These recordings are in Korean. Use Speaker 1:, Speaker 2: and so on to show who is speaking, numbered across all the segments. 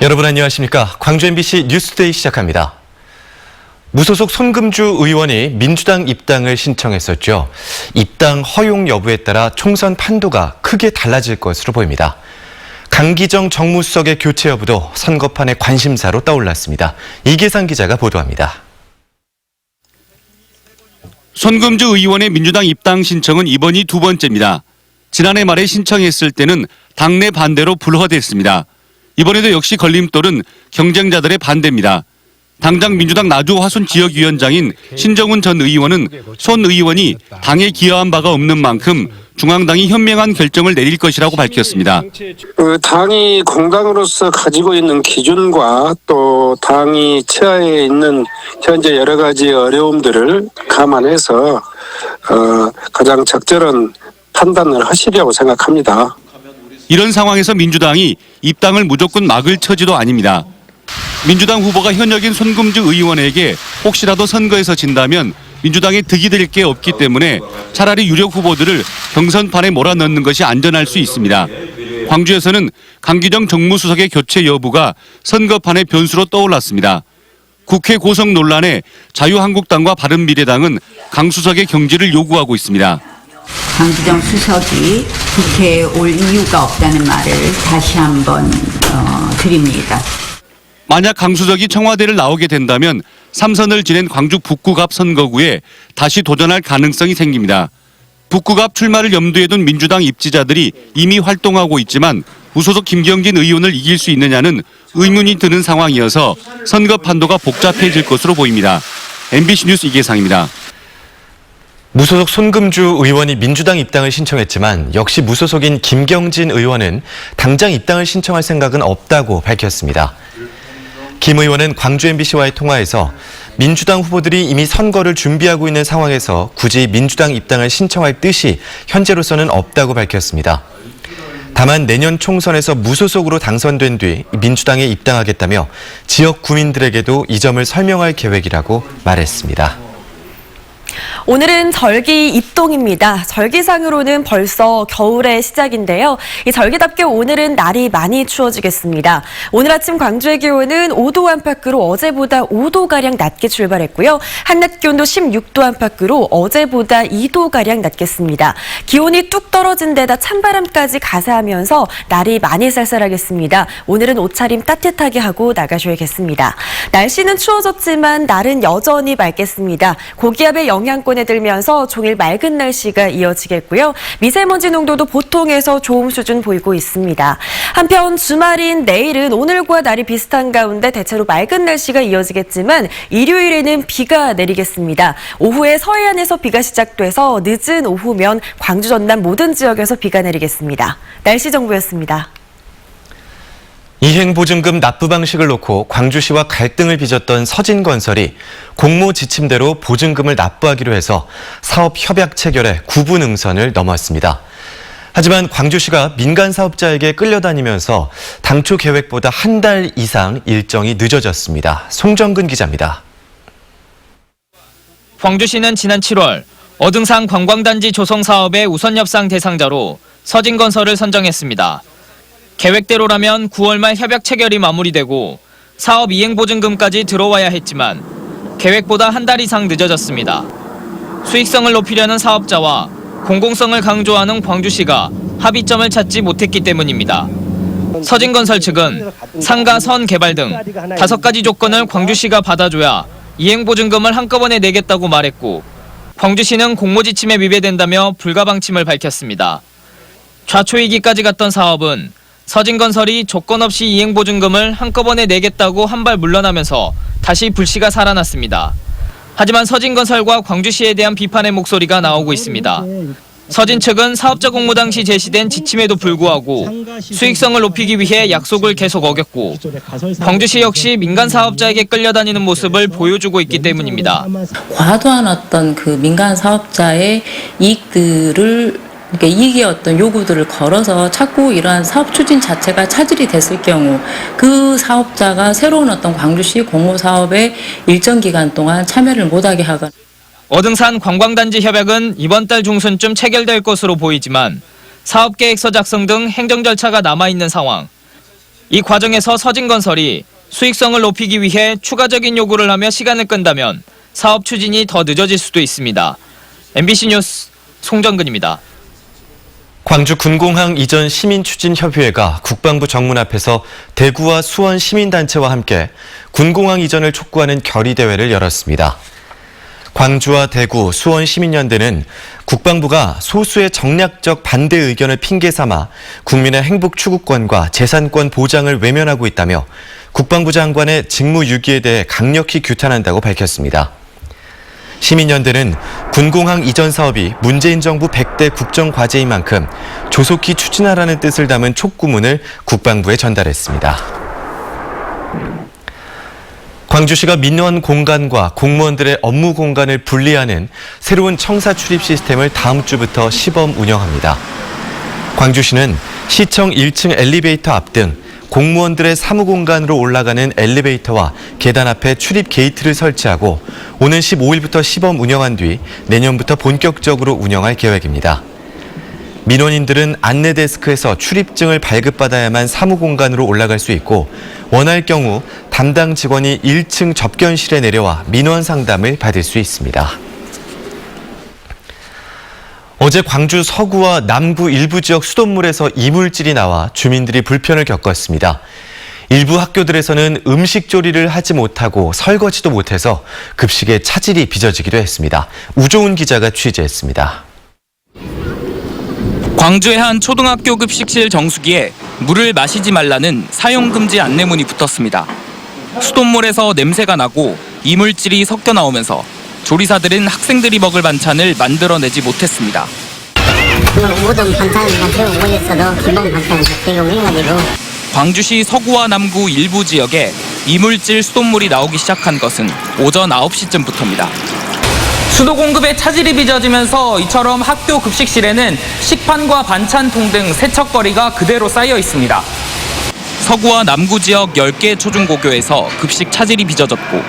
Speaker 1: 여러분 안녕하십니까? 광주 MBC 뉴스데이 시작합니다. 무소속 손금주 의원이 민주당 입당을 신청했었죠. 입당 허용 여부에 따라 총선 판도가 크게 달라질 것으로 보입니다. 강기정 정무수석의 교체 여부도 선거판의 관심사로 떠올랐습니다. 이계상 기자가 보도합니다.
Speaker 2: 손금주 의원의 민주당 입당 신청은 이번이 두 번째입니다. 지난해 말에 신청했을 때는 당내 반대로 불허됐습니다. 이번에도 역시 걸림돌은 경쟁자들의 반대입니다. 당장 민주당 나주 화순 지역위원장인 신정훈 전 의원은 손 의원이 당에 기여한 바가 없는 만큼 중앙당이 현명한 결정을 내릴 것이라고 밝혔습니다.
Speaker 3: 당이 공당으로서 가지고 있는 기준과 또 당이 처해 있는 현재 여러 가지 어려움들을 감안해서 가장 적절한 판단을 하시려고 생각합니다.
Speaker 2: 이런 상황에서 민주당이 입당을 무조건 막을 처지도 아닙니다. 민주당 후보가 현역인 손금주 의원에게 혹시라도 선거에서 진다면 민주당에 득이 될 게 없기 때문에 차라리 유력 후보들을 경선판에 몰아넣는 것이 안전할 수 있습니다. 광주에서는 강기정 정무수석의 교체 여부가 선거판의 변수로 떠올랐습니다. 국회 고성 논란에 자유한국당과 바른미래당은 강 수석의 경질을 요구하고 있습니다.
Speaker 4: 강기정 수석이 국회에 올 이유가 없다는 말을 다시 한번 드립니다.
Speaker 2: 만약 강 수석이 청와대를 나오게 된다면 3선을 지낸 광주 북구갑 선거구에 다시 도전할 가능성이 생깁니다. 북구갑 출마를 염두에 둔 민주당 입지자들이 이미 활동하고 있지만 무소속 김경진 의원을 이길 수 있느냐는 의문이 드는 상황이어서 선거 판도가 복잡해질 것으로 보입니다. MBC 뉴스 이계상입니다.
Speaker 1: 무소속 손금주 의원이 민주당 입당을 신청했지만 역시 무소속인 김경진 의원은 당장 입당을 신청할 생각은 없다고 밝혔습니다. 김 의원은 광주 MBC와의 통화에서 민주당 후보들이 이미 선거를 준비하고 있는 상황에서 굳이 민주당 입당을 신청할 뜻이 현재로서는 없다고 밝혔습니다. 다만 내년 총선에서 무소속으로 당선된 뒤 민주당에 입당하겠다며 지역 구민들에게도 이 점을 설명할 계획이라고 말했습니다.
Speaker 5: 오늘은 절기 입동입니다. 절기상으로는 벌써 겨울의 시작인데요. 이 절기답게 오늘은 날이 많이 추워지겠습니다. 오늘 아침 광주의 기온은 5도 안팎으로 어제보다 5도가량 낮게 출발했고요. 한낮 기온도 16도 안팎으로 어제보다 2도가량 낮겠습니다. 기온이 뚝 떨어진 데다 찬바람까지 가세하면서 날이 많이 쌀쌀하겠습니다. 오늘은 옷차림 따뜻하게 하고 나가셔야겠습니다. 날씨는 추워졌지만 날은 여전히 맑겠습니다. 고기압의 영향권에 들면서 종일 맑은 날씨가 이어지겠고요. 미세먼지 농도도 보통에서 좋음 수준 보이고 있습니다. 한편 주말인 내일은 오늘과 날이 비슷한 가운데 대체로 맑은 날씨가 이어지겠지만 일요일에는 비가 내리겠습니다. 오후에 서해안에서 비가 시작돼서 늦은 오후면 광주 전남 모든 지역에서 비가 내리겠습니다. 날씨 정보였습니다.
Speaker 1: 이행보증금 납부 방식을 놓고 광주시와 갈등을 빚었던 서진건설이 공모 지침대로 보증금을 납부하기로 해서 사업 협약 체결에 9분 응선을 넘었습니다. 하지만 광주시가 민간 사업자에게 끌려다니면서 당초 계획보다 한 달 이상 일정이 늦어졌습니다. 송정근 기자입니다.
Speaker 6: 광주시는 지난 7월 어등산 관광단지 조성 사업의 우선 협상 대상자로 서진건설을 선정했습니다. 계획대로라면 9월 말 협약 체결이 마무리되고 사업 이행보증금까지 들어와야 했지만 계획보다 한 달 이상 늦어졌습니다. 수익성을 높이려는 사업자와 공공성을 강조하는 광주시가 합의점을 찾지 못했기 때문입니다. 서진건설 측은 상가, 선 개발 등 5가지 조건을 광주시가 받아줘야 이행보증금을 한꺼번에 내겠다고 말했고 광주시는 공모지침에 위배된다며 불가방침을 밝혔습니다. 좌초이기까지 갔던 사업은 서진건설이 조건 없이 이행보증금을 한꺼번에 내겠다고 한 발 물러나면서 다시 불씨가 살아났습니다. 하지만 서진건설과 광주시에 대한 비판의 목소리가 나오고 있습니다. 서진 측은 사업자 공모 당시 제시된 지침에도 불구하고 수익성을 높이기 위해 약속을 계속 어겼고 광주시 역시 민간 사업자에게 끌려다니는 모습을 보여주고 있기 때문입니다.
Speaker 7: 과도한 어떤 그 민간 사업자의 이익들을 그러니까 이익의 어떤 요구들을 걸어서 자꾸 이러한 사업 추진 자체가 차질이 됐을 경우 그 사업자가 새로운 어떤 광주시 공모 사업에 일정 기간 동안 참여를 못하게 하거나
Speaker 6: 어등산 관광단지 협약은 이번 달 중순쯤 체결될 것으로 보이지만 사업계획서 작성 등 행정 절차가 남아있는 상황. 이 과정에서 서진건설이 수익성을 높이기 위해 추가적인 요구를 하며 시간을 끈다면 사업 추진이 더 늦어질 수도 있습니다. MBC 뉴스 송정근입니다.
Speaker 1: 광주 군공항 이전 시민추진협의회가 국방부 정문 앞에서 대구와 수원 시민단체와 함께 군공항 이전을 촉구하는 결의대회를 열었습니다. 광주와 대구, 수원 시민연대는 국방부가 소수의 정략적 반대 의견을 핑계 삼아 국민의 행복 추구권과 재산권 보장을 외면하고 있다며 국방부 장관의 직무유기에 대해 강력히 규탄한다고 밝혔습니다. 시민연대는 군공항 이전 사업이 문재인 정부 100대 국정과제인 만큼 조속히 추진하라는 뜻을 담은 촉구문을 국방부에 전달했습니다. 광주시가 민원 공간과 공무원들의 업무 공간을 분리하는 새로운 청사 출입 시스템을 다음 주부터 시범 운영합니다. 광주시는 시청 1층 엘리베이터 앞 등 공무원들의 사무공간으로 올라가는 엘리베이터와 계단 앞에 출입 게이트를 설치하고 오는 15일부터 시범 운영한 뒤 내년부터 본격적으로 운영할 계획입니다. 민원인들은 안내 데스크에서 출입증을 발급받아야만 사무공간으로 올라갈 수 있고 원할 경우 담당 직원이 1층 접견실에 내려와 민원 상담을 받을 수 있습니다. 어제 광주 서구와 남구 일부 지역 수돗물에서 이물질이 나와 주민들이 불편을 겪었습니다. 일부 학교들에서는 음식 조리를 하지 못하고 설거지도 못해서 급식에 차질이 빚어지기도 했습니다. 우종훈 기자가 취재했습니다.
Speaker 6: 광주의 한 초등학교 급식실 정수기에 물을 마시지 말라는 사용금지 안내문이 붙었습니다. 수돗물에서 냄새가 나고 이물질이 섞여 나오면서 조리사들은 학생들이 먹을 반찬을 만들어내지 못했습니다.
Speaker 8: 모든 반찬을 만들어 올렸어도 기본 반찬을 제공해가지고
Speaker 6: 광주시 서구와 남구 일부 지역에 이물질 수돗물이 나오기 시작한 것은 오전 9시쯤부터입니다. 수도 공급에 차질이 빚어지면서 이처럼 학교 급식실에는 식판과 반찬통 등 세척거리가 그대로 쌓여 있습니다. 서구와 남구 지역 10개 초중고교에서 급식 차질이 빚어졌고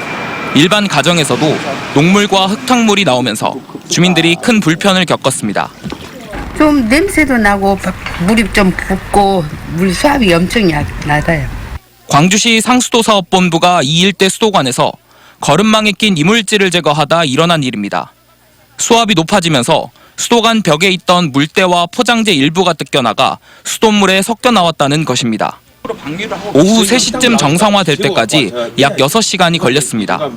Speaker 6: 일반 가정에서도 녹물과 흙탕물이 나오면서 주민들이 큰 불편을 겪었습니다.
Speaker 9: 좀 냄새도 나고 물이 좀 붓고 물 수압이 엄청 낮아요.
Speaker 6: 광주시 상수도사업본부가 이 일대 수도관에서 거름망에 낀 이물질을 제거하다 일어난 일입니다. 수압이 높아지면서 수도관 벽에 있던 물때와 포장재 일부가 뜯겨나가 수돗물에 섞여 나왔다는 것입니다. 오후 3시쯤 정상화될 때까지 약 6시간이 걸렸습니다.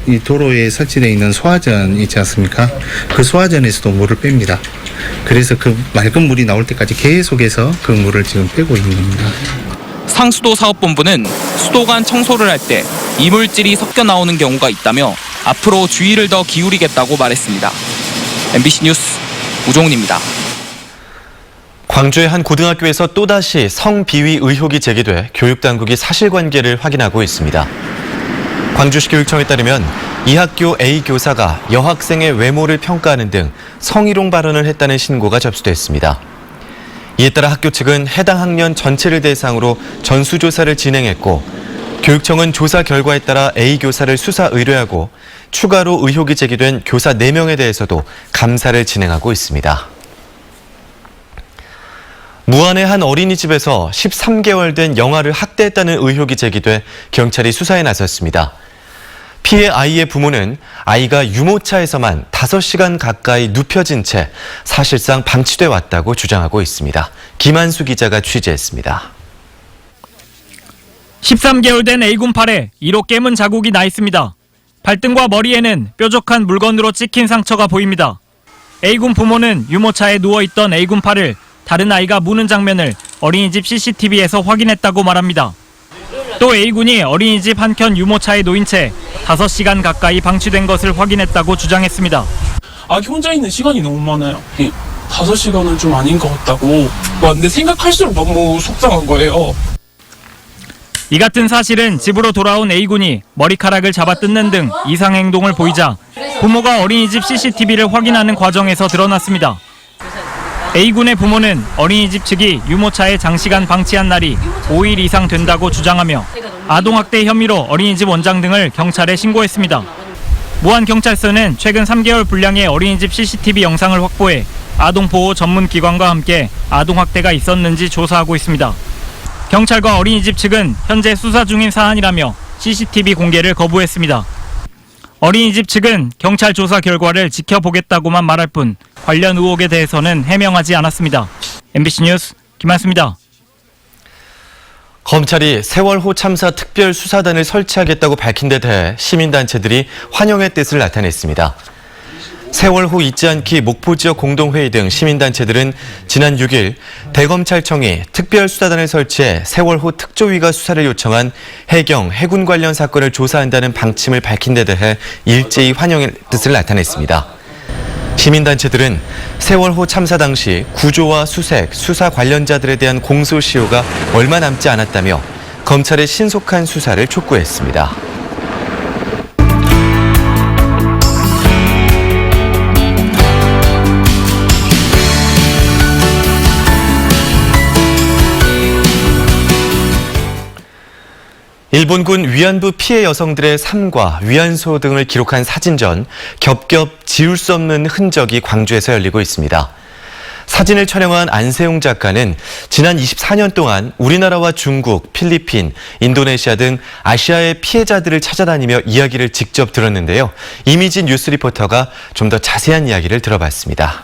Speaker 10: 이 도로에 설치되어 있는 소화전 있지 않습니까? 그 소화전에서도 물을 뺍니다. 그래서 그 맑은 물이 나올 때까지 계속해서 그 물을 지금 빼고 있는 겁니다.
Speaker 6: 상수도 사업본부는 수도관 청소를 할 때 이물질이 섞여 나오는 경우가 있다며 앞으로 주의를 더 기울이겠다고 말했습니다. MBC 뉴스 우종훈입니다.
Speaker 1: 광주의 한 고등학교에서 또다시 성비위 의혹이 제기돼 교육당국이 사실관계를 확인하고 있습니다. 광주시 교육청에 따르면 이 학교 A 교사가 여학생의 외모를 평가하는 등 성희롱 발언을 했다는 신고가 접수됐습니다. 이에 따라 학교 측은 해당 학년 전체를 대상으로 전수조사를 진행했고 교육청은 조사 결과에 따라 A 교사를 수사 의뢰하고 추가로 의혹이 제기된 교사 4명에 대해서도 감사를 진행하고 있습니다. 무안의 한 어린이집에서 13개월 된 영아를 학대했다는 의혹이 제기돼 경찰이 수사에 나섰습니다. 피해 아이의 부모는 아이가 유모차에서만 5시간 가까이 눕혀진 채 사실상 방치돼 왔다고 주장하고 있습니다. 김한수 기자가 취재했습니다.
Speaker 11: 13개월 된 A군 팔에 이로 깨문 자국이 나 있습니다. 발등과 머리에는 뾰족한 물건으로 찍힌 상처가 보입니다. A군 부모는 유모차에 누워있던 A군 팔을 다른 아이가 무는 장면을 어린이집 CCTV에서 확인했다고 말합니다. 또 A군이 어린이집 한켠 유모차에 놓인 채 5시간 가까이 방치된 것을 확인했다고 주장했습니다.
Speaker 12: 아기 혼자 있는 시간이 너무 많아요. 5시간은 좀 아닌 것 같다고. 근데 생각할수록 너무 속상한 거예요.
Speaker 11: 이 같은 사실은 집으로 돌아온 A군이 머리카락을 잡아 뜯는 등 이상 행동을 보이자 부모가 어린이집 CCTV를 확인하는 과정에서 드러났습니다. A군의 부모는 어린이집 측이 유모차에 장시간 방치한 날이 5일 이상 된다고 주장하며 아동학대 혐의로 어린이집 원장 등을 경찰에 신고했습니다. 무안경찰서는 최근 3개월 분량의 어린이집 CCTV 영상을 확보해 아동보호 전문기관과 함께 아동학대가 있었는지 조사하고 있습니다. 경찰과 어린이집 측은 현재 수사 중인 사안이라며 CCTV 공개를 거부했습니다. 어린이집 측은 경찰 조사 결과를 지켜보겠다고만 말할 뿐 관련 의혹에 대해서는 해명하지 않았습니다. MBC 뉴스 김한수입니다.
Speaker 1: 검찰이 세월호 참사 특별수사단을 설치하겠다고 밝힌 데 대해 시민단체들이 환영의 뜻을 나타냈습니다. 세월호 잊지 않기 목포지역 공동회의 등 시민단체들은 지난 6일 대검찰청이 특별수사단을 설치해 세월호 특조위가 수사를 요청한 해경, 해군 관련 사건을 조사한다는 방침을 밝힌 데 대해 일제히 환영의 뜻을 나타냈습니다. 시민단체들은 세월호 참사 당시 구조와 수색, 수사 관련자들에 대한 공소시효가 얼마 남지 않았다며 검찰의 신속한 수사를 촉구했습니다. 일본군 위안부 피해 여성들의 삶과 위안소 등을 기록한 사진전 겹겹 지울 수 없는 흔적이 광주에서 열리고 있습니다. 사진을 촬영한 안세용 작가는 지난 24년 동안 우리나라와 중국, 필리핀, 인도네시아 등 아시아의 피해자들을 찾아다니며 이야기를 직접 들었는데요. 이미진 뉴스 리포터가 좀 더 자세한 이야기를 들어봤습니다.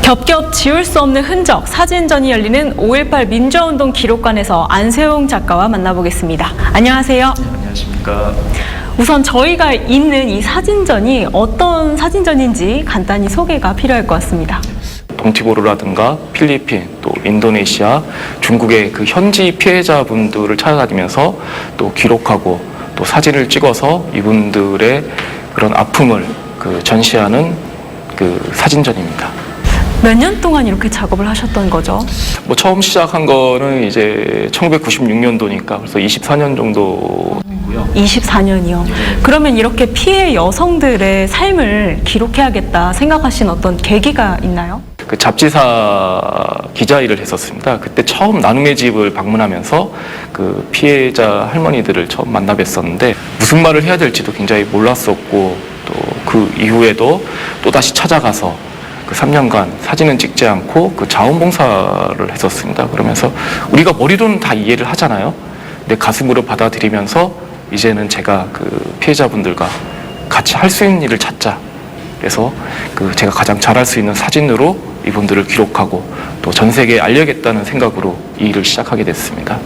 Speaker 13: 겹겹 지울 수 없는 흔적 사진전이 열리는 5.18 민주화운동 기록관에서 안세용 작가와 만나보겠습니다. 안녕하세요.
Speaker 14: 네, 안녕하십니까.
Speaker 13: 우선 저희가 있는 이 사진전이 어떤 사진전인지 간단히 소개가 필요할 것 같습니다.
Speaker 14: 동티모르라든가 필리핀, 또 인도네시아, 중국의 그 현지 피해자분들을 찾아다니면서 또 기록하고 또 사진을 찍어서 이분들의 그런 아픔을 전시하는 그 사진전입니다.
Speaker 13: 몇 년 동안 이렇게 작업을 하셨던 거죠?
Speaker 14: 처음 시작한 거는 이제 1996년도니까 벌써 24년 정도 되고요.
Speaker 13: 24년이요. 그러면 이렇게 피해 여성들의 삶을 기록해야겠다 생각하신 어떤 계기가 있나요?
Speaker 14: 그 잡지사 기자 일을 했었습니다. 그때 처음 나눔의 집을 방문하면서 그 피해자 할머니들을 처음 만나 뵀었는데 무슨 말을 해야 될지도 굉장히 몰랐었고 또 그 이후에도 또다시 찾아가서 3년간 사진은 찍지 않고 그 자원봉사를 했었습니다. 그러면서 우리가 머리로는 다 이해를 하잖아요. 근데 가슴으로 받아들이면서 이제는 제가 그 피해자분들과 같이 할 수 있는 일을 찾자. 그래서 제가 가장 잘할 수 있는 사진으로 이분들을 기록하고 또 전 세계에 알려야겠다는 생각으로 이 일을 시작하게 됐습니다.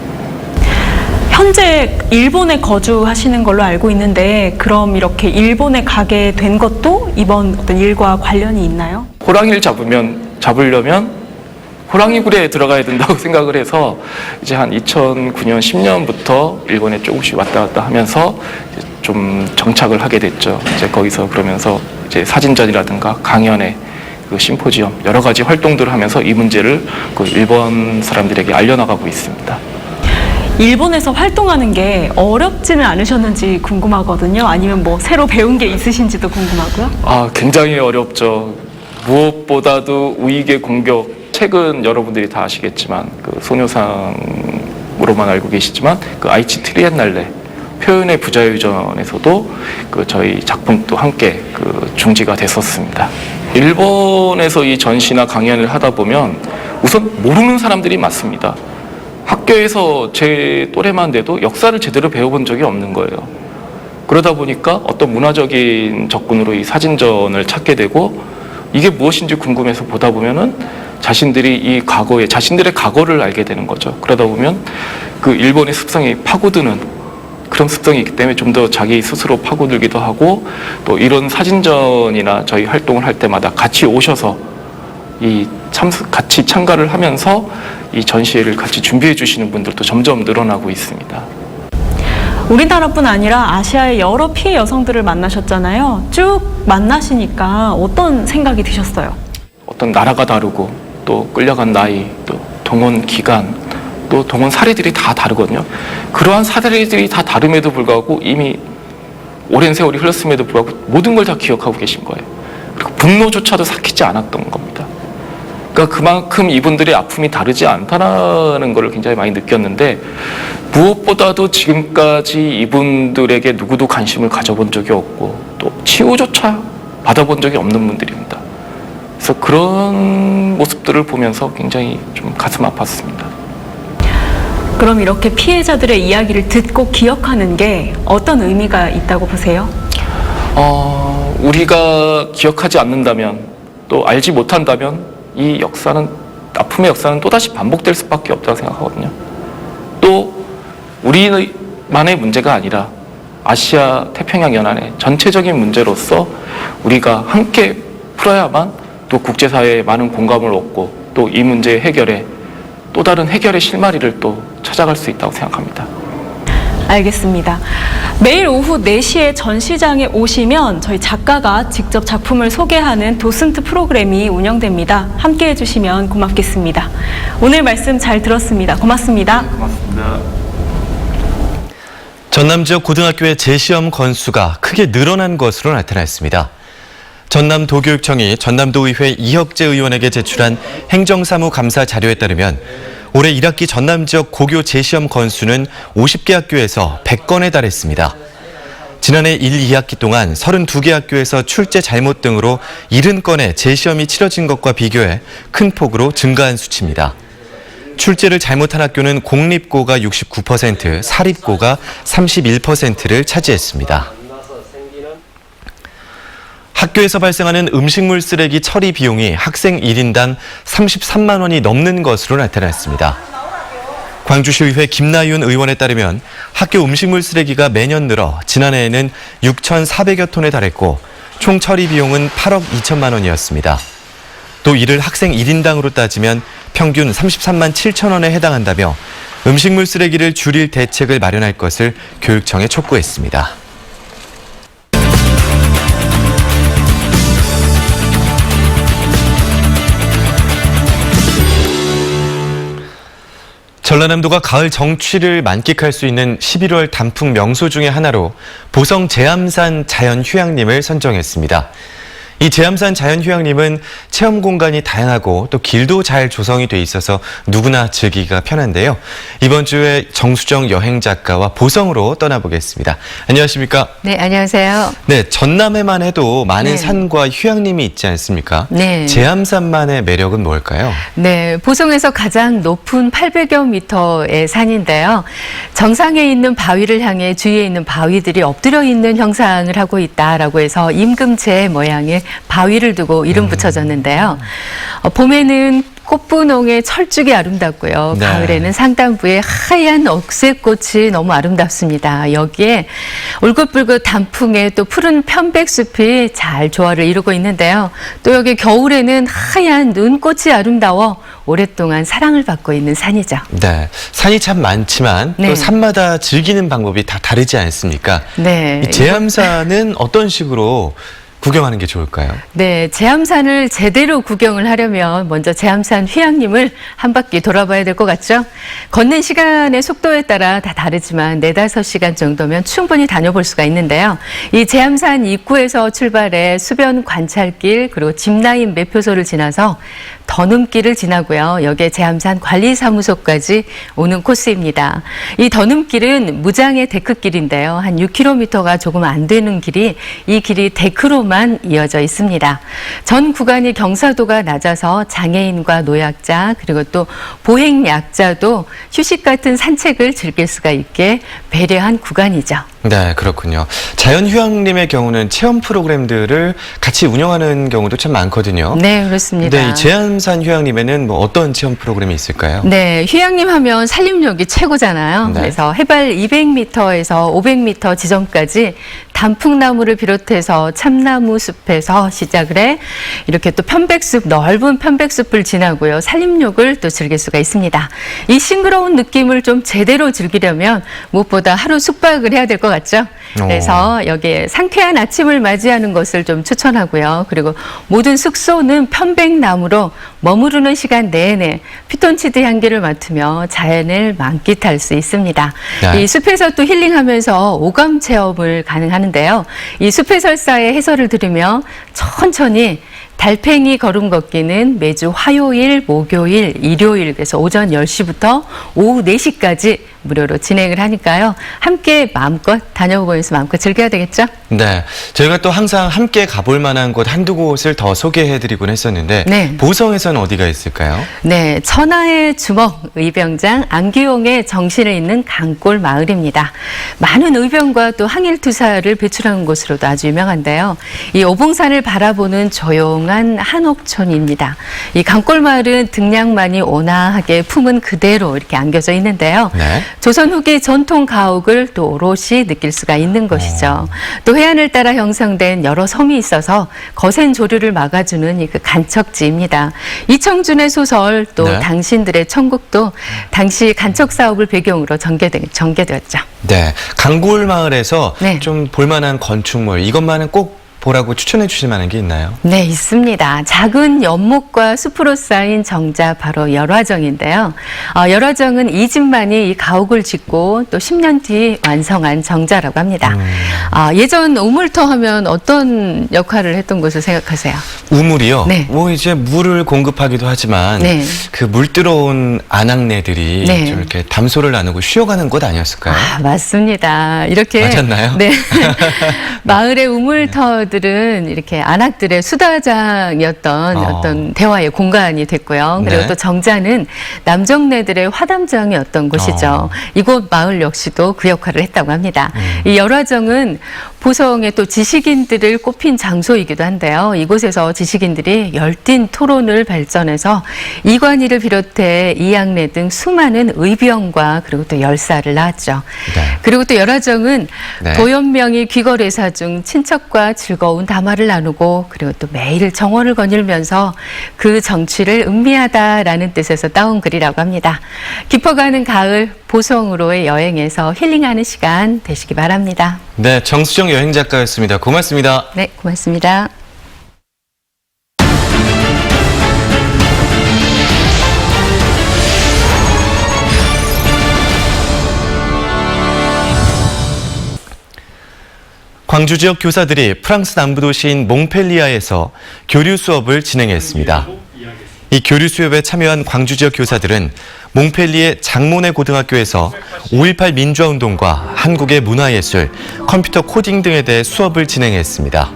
Speaker 13: 현재 일본에 거주하시는 걸로 알고 있는데 그럼 이렇게 일본에 가게 된 것도 이번 어떤 일과 관련이 있나요?
Speaker 14: 호랑이를 잡으려면 호랑이 굴에 들어가야 된다고 생각을 해서 이제 한 2009년, 10년부터 일본에 조금씩 왔다 갔다 하면서 이제 좀 정착을 하게 됐죠. 이제 거기서 그러면서 이제 사진전이라든가 강연회, 그 심포지엄 여러 가지 활동들을 하면서 이 문제를 그 일본 사람들에게 알려나가고 있습니다.
Speaker 13: 일본에서 활동하는 게 어렵지는 않으셨는지 궁금하거든요. 아니면 뭐 새로 배운 게 있으신지도 궁금하고요.
Speaker 14: 굉장히 어렵죠. 무엇보다도 우익의 공격. 최근 여러분들이 다 아시겠지만 그 소녀상으로만 알고 계시지만 그 아이치 트리엔날레 표현의 부자유전에서도 그 저희 작품도 함께 그 중지가 됐었습니다. 일본에서 이 전시나 강연을 하다 보면 우선 모르는 사람들이 많습니다. 학교에서 제 또래만 돼도 역사를 제대로 배워본 적이 없는 거예요. 그러다 보니까 어떤 문화적인 접근으로 이 사진전을 찾게 되고 이게 무엇인지 궁금해서 보다 보면은 자신들이 이 과거에 자신들의 과거를 알게 되는 거죠. 그러다 보면 그 일본의 습성이 파고드는 그런 습성이 있기 때문에 좀 더 자기 스스로 파고들기도 하고 또 이런 사진전이나 저희 활동을 할 때마다 같이 오셔서 같이 참가를 하면서 이 전시회를 같이 준비해 주시는 분들도 점점 늘어나고 있습니다.
Speaker 13: 우리나라뿐 아니라 아시아의 여러 피해 여성들을 만나셨잖아요. 쭉 만나시니까 어떤 생각이 드셨어요?
Speaker 14: 어떤 나라가 다르고 또 끌려간 나이, 또 동원 기간, 또 동원 사례들이 다 다르거든요. 그러한 사례들이 다 다름에도 불구하고 이미 오랜 세월이 흘렀음에도 불구하고 모든 걸 다 기억하고 계신 거예요. 그리고 분노조차도 삭히지 않았던 겁니다. 그러니까 그만큼 이분들의 아픔이 다르지 않다는 걸 굉장히 많이 느꼈는데 무엇보다도 지금까지 이분들에게 누구도 관심을 가져본 적이 없고 또 치유조차 받아본 적이 없는 분들입니다. 그래서 그런 모습들을 보면서 굉장히 좀 가슴 아팠습니다.
Speaker 13: 그럼 이렇게 피해자들의 이야기를 듣고 기억하는 게 어떤 의미가 있다고 보세요?
Speaker 14: 우리가 기억하지 않는다면 또 알지 못한다면 이 역사는 아픔의 역사는 또다시 반복될 수밖에 없다고 생각하거든요. 또 우리만의 문제가 아니라 아시아 태평양 연안의 전체적인 문제로서 우리가 함께 풀어야만 또 국제사회에 많은 공감을 얻고 또 이 문제의 해결에 또 다른 해결의 실마리를 또 찾아갈 수 있다고 생각합니다.
Speaker 13: 알겠습니다. 매일 오후 4시에 전시장에 오시면 저희 작가가 직접 작품을 소개하는 도슨트 프로그램이 운영됩니다. 함께해 주시면 고맙겠습니다. 오늘 말씀 잘 들었습니다. 고맙습니다.
Speaker 14: 고맙습니다.
Speaker 1: 전남 지역 고등학교의 재시험 건수가 크게 늘어난 것으로 나타났습니다. 전남도교육청이 전남도의회 이혁재 의원에게 제출한 행정사무 감사 자료에 따르면 올해 1학기 전남 지역 고교 재시험 건수는 50개 학교에서 100건에 달했습니다. 지난해 1, 2학기 동안 32개 학교에서 출제 잘못 등으로 70건의 재시험이 치러진 것과 비교해 큰 폭으로 증가한 수치입니다. 출제를 잘못한 학교는 공립고가 69%, 사립고가 31%를 차지했습니다. 학교에서 발생하는 음식물 쓰레기 처리 비용이 학생 1인당 33만 원이 넘는 것으로 나타났습니다. 광주시의회 김나윤 의원에 따르면 학교 음식물 쓰레기가 매년 늘어 지난해에는 6,400여 톤에 달했고 총 처리 비용은 8억 2천만 원이었습니다. 또 이를 학생 1인당으로 따지면 평균 33만 7천 원에 해당한다며 음식물 쓰레기를 줄일 대책을 마련할 것을 교육청에 촉구했습니다. 전라남도가 가을 정취를 만끽할 수 있는 11월 단풍 명소 중의 하나로 보성 제암산 자연휴양림을 선정했습니다. 이 제암산 자연휴양림은 체험 공간이 다양하고 또 길도 잘 조성이 돼 있어서 누구나 즐기기가 편한데요. 이번 주에 정수정 여행작가와 보성으로 떠나보겠습니다. 안녕하십니까?
Speaker 15: 네, 안녕하세요.
Speaker 1: 네, 전남에만 해도 많은 산과 휴양림이 있지 않습니까?
Speaker 15: 네.
Speaker 1: 제암산만의 매력은 뭘까요?
Speaker 15: 네, 보성에서 가장 높은 800여 미터의 산인데요. 정상에 있는 바위를 향해 주위에 있는 바위들이 엎드려 있는 형상을 하고 있다라고 해서 임금체 모양의 바위를 두고 이름 붙여졌는데요. 봄에는 꽃분홍의 철쭉이 아름답고요.
Speaker 1: 네.
Speaker 15: 가을에는 상단부에 하얀 억새꽃이 너무 아름답습니다. 여기에 울긋불긋 단풍에 또 푸른 편백숲이 잘 조화를 이루고 있는데요. 또 여기 겨울에는 하얀 눈꽃이 아름다워 오랫동안 사랑을 받고 있는 산이죠.
Speaker 1: 네, 산이 참 많지만
Speaker 15: 네.
Speaker 1: 또 산마다 즐기는 방법이 다 다르지 않습니까?
Speaker 15: 네.
Speaker 1: 이 제암산은 어떤 식으로 구경하는 게 좋을까요?
Speaker 15: 네, 제암산을 제대로 구경을 하려면 먼저 제암산 휴양림을 한 바퀴 돌아봐야 될 것 같죠? 걷는 시간의 속도에 따라 다 다르지만 4-5시간 정도면 충분히 다녀볼 수가 있는데요. 이 제암산 입구에서 출발해 수변 관찰길 그리고 짚라인 매표소를 지나서 더눔길을 지나고요. 여기에 제암산 관리사무소까지 오는 코스입니다. 이 더눔길은 무장의 데크길인데요. 한 6km가 조금 안 되는 길이 이 길이 데크로만 이어져 있습니다. 전 구간이 경사도가 낮아서 장애인과 노약자 그리고 또 보행약자도 휴식 같은 산책을 즐길 수가 있게 배려한 구간이죠.
Speaker 1: 네, 그렇군요. 자연휴양림의 경우는 체험 프로그램들을 같이 운영하는 경우도 참 많거든요.
Speaker 15: 네, 그렇습니다.
Speaker 1: 네, 이 제암산 휴양림에는 뭐 어떤 체험 프로그램이 있을까요?
Speaker 15: 네, 휴양림 하면 산림욕이 최고잖아요.
Speaker 1: 네.
Speaker 15: 그래서 해발 200m에서 500m 지점까지 단풍나무를 비롯해서 참나무 숲에서 시작을 해 이렇게 또 편백숲, 넓은 편백숲을 지나고요. 산림욕을 또 즐길 수가 있습니다. 이 싱그러운 느낌을 좀 제대로 즐기려면 무엇보다 하루 숙박을 해야 될 것 같죠. 그래서 여기에 상쾌한 아침을 맞이하는 것을 좀 추천하고요. 그리고 모든 숙소는 편백나무로 머무르는 시간 내내 피톤치드 향기를 맡으며 자연을 만끽할 수 있습니다.
Speaker 1: 네.
Speaker 15: 이 숲에서 또 힐링하면서 오감 체험을 가능하는데요. 이 숲해설사의 해설을 들으며 천천히 달팽이 걸음 걷기는 매주 화요일, 목요일, 일요일 그래서 오전 10시부터 오후 4시까지 무료로 진행을 하니까요. 함께 마음껏 다녀보면서 마음껏 즐겨야 되겠죠?
Speaker 1: 네, 저희가 또 항상 함께 가볼 만한 곳 한두 곳을 더 소개해드리곤 했었는데
Speaker 15: 네.
Speaker 1: 보성에서는 어디가 있을까요?
Speaker 15: 네, 천하의 주먹, 의병장 안기용의 정신을 잇는 강골 마을입니다. 많은 의병과 또 항일투사를 배출한 곳으로도 아주 유명한데요. 이 오봉산을 바라보는 조용한 한옥촌입니다. 이 강골 마을은 등량만이 온화하게 품은 그대로 이렇게 안겨져 있는데요.
Speaker 1: 네.
Speaker 15: 조선 후기 전통 가옥을 또 오롯이 느낄 수가 있는 곳이죠. 또 해안을 따라 형성된 여러 섬이 있어서 거센 조류를 막아주는 이 그 간척지입니다. 이청준의 소설 또
Speaker 1: 네.
Speaker 15: 당신들의 천국도 당시 간척 사업을 배경으로 전개되었죠.
Speaker 1: 네, 강골 마을에서 좀 볼만한 건축물 이것만은 꼭 보라고 추천해 주실 만한 게 있나요?
Speaker 15: 네, 있습니다. 작은 연못과 숲으로 쌓인 정자 바로 열화정인데요. 열화정은 이 집만이 이 가옥을 짓고 또 10년 뒤 완성한 정자라고 합니다. 예전 우물터 하면 어떤 역할을 했던 것을 생각하세요?
Speaker 1: 우물이요?
Speaker 15: 네.
Speaker 1: 뭐 이제 물을 공급하기도 하지만
Speaker 15: 네.
Speaker 1: 그 물 들어온 아낙네들이
Speaker 15: 네.
Speaker 1: 좀 이렇게 담소를 나누고 쉬어가는 곳 아니었을까요?
Speaker 15: 맞습니다. 이렇게
Speaker 1: 맞았나요?
Speaker 15: 네. 마을의 우물터들은 이렇게 안악들의 수다장이었던 어떤 대화의 공간이 됐고요. 그리고
Speaker 1: 네.
Speaker 15: 또 정자는 남정네들의 화담장이었던 곳이죠. 이곳 마을 역시도 그 역할을 했다고 합니다. 이 열화정은 보성의 또 지식인들을 꼽힌 장소이기도 한데요. 이곳에서 지식인들이 열띤 토론을 발전해서 이관희를 비롯해 이양래 등 수많은 의병과 그리고 또 열사를 낳았죠.
Speaker 1: 네.
Speaker 15: 그리고 또 열화정은
Speaker 1: 네.
Speaker 15: 도연명이 귀거래사 중 친척과 즐거운 담화를 나누고 그리고 또 매일 정원을 거닐면서 그 정취를 음미하다라는 뜻에서 따온 글이라고 합니다. 깊어가는 가을 보성으로의 여행에서 힐링하는 시간 되시기 바랍니다.
Speaker 1: 네, 정수정 여행 작가였습니다. 고맙습니다.
Speaker 15: 네, 고맙습니다.
Speaker 1: 광주 지역 교사들이 프랑스 남부 도시인 몽펠리아에서 교류 수업을 진행했습니다. 이 교류 수업에 참여한 광주 지역 교사들은 몽펠리에 장모네 고등학교에서 5.18 민주화운동과 한국의 문화예술, 컴퓨터 코딩 등에 대해 수업을 진행했습니다.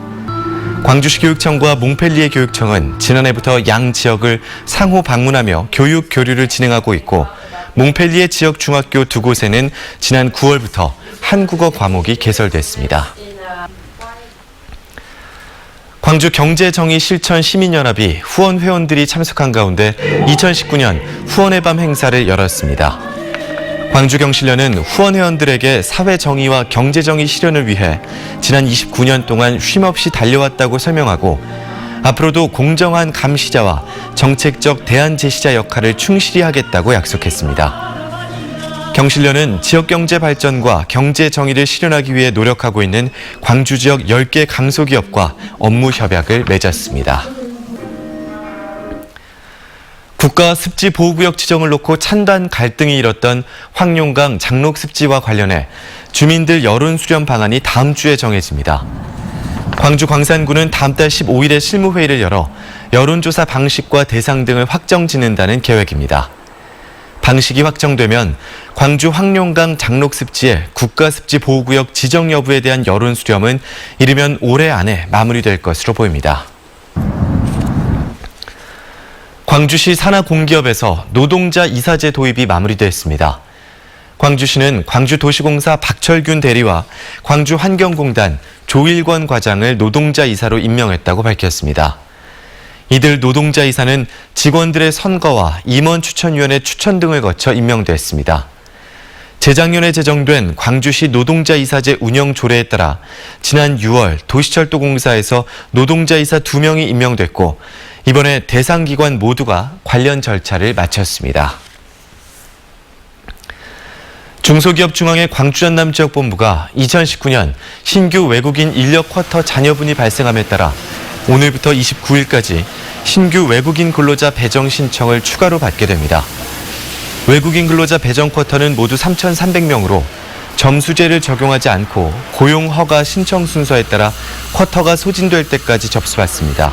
Speaker 1: 광주시 교육청과 몽펠리에 교육청은 지난해부터 양 지역을 상호 방문하며 교육 교류를 진행하고 있고 몽펠리에 지역 중학교 두 곳에는 지난 9월부터 한국어 과목이 개설됐습니다. 광주 경제정의실천시민연합이 후원 회원들이 참석한 가운데 2019년 후원의 밤 행사를 열었습니다. 광주경실련은 후원 회원들에게 사회정의와 경제정의 실현을 위해 지난 29년 동안 쉼없이 달려왔다고 설명하고 앞으로도 공정한 감시자와 정책적 대안 제시자 역할을 충실히 하겠다고 약속했습니다. 경실련은 지역경제 발전과 경제 정의를 실현하기 위해 노력하고 있는 광주 지역 10개 강소기업과 업무 협약을 맺었습니다. 국가습지보호구역 지정을 놓고 찬반 갈등이 일었던 황룡강 장록습지와 관련해 주민들 여론 수렴 방안이 다음 주에 정해집니다. 광주 광산구는 다음 달 15일에 실무회의를 열어 여론조사 방식과 대상 등을 확정 짓는다는 계획입니다. 방식이 확정되면 광주 황룡강 장록습지의 국가습지보호구역 지정 여부에 대한 여론 수렴은 이르면 올해 안에 마무리될 것으로 보입니다. 광주시 산하공기업에서 노동자 이사제 도입이 마무리됐습니다. 광주시는 광주도시공사 박철균 대리와 광주환경공단 조일권 과장을 노동자 이사로 임명했다고 밝혔습니다. 이들 노동자 이사는 직원들의 선거와 임원 추천위원회 추천 등을 거쳐 임명됐습니다. 재작년에 제정된 광주시 노동자 이사제 운영 조례에 따라 지난 6월 도시철도공사에서 노동자 이사 2명이 임명됐고 이번에 대상 기관 모두가 관련 절차를 마쳤습니다. 중소기업중앙회 광주전남지역본부가 2019년 신규 외국인 인력 쿼터 잔여분이 발생함에 따라 오늘부터 29일까지 신규 외국인 근로자 배정 신청을 추가로 받게 됩니다. 외국인 근로자 배정 쿼터는 모두 3,300명으로 점수제를 적용하지 않고 고용 허가 신청 순서에 따라 쿼터가 소진될 때까지 접수받습니다.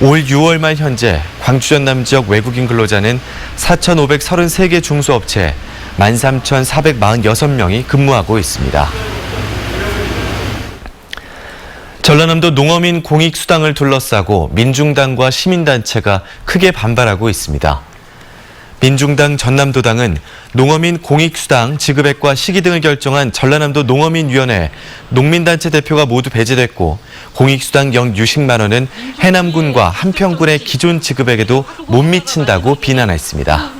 Speaker 1: 올 6월 말 현재 광주 전남 지역 외국인 근로자는 4,533개 중소업체에 13,446명이 근무하고 있습니다. 전라남도 농어민 공익수당을 둘러싸고 민중당과 시민단체가 크게 반발하고 있습니다. 민중당 전남도당은 농어민 공익수당 지급액과 시기 등을 결정한 전라남도 농어민위원회 농민단체 대표가 모두 배제됐고 공익수당 영 60만 원은 해남군과 한평군의 기존 지급액에도 못 미친다고 비난했습니다.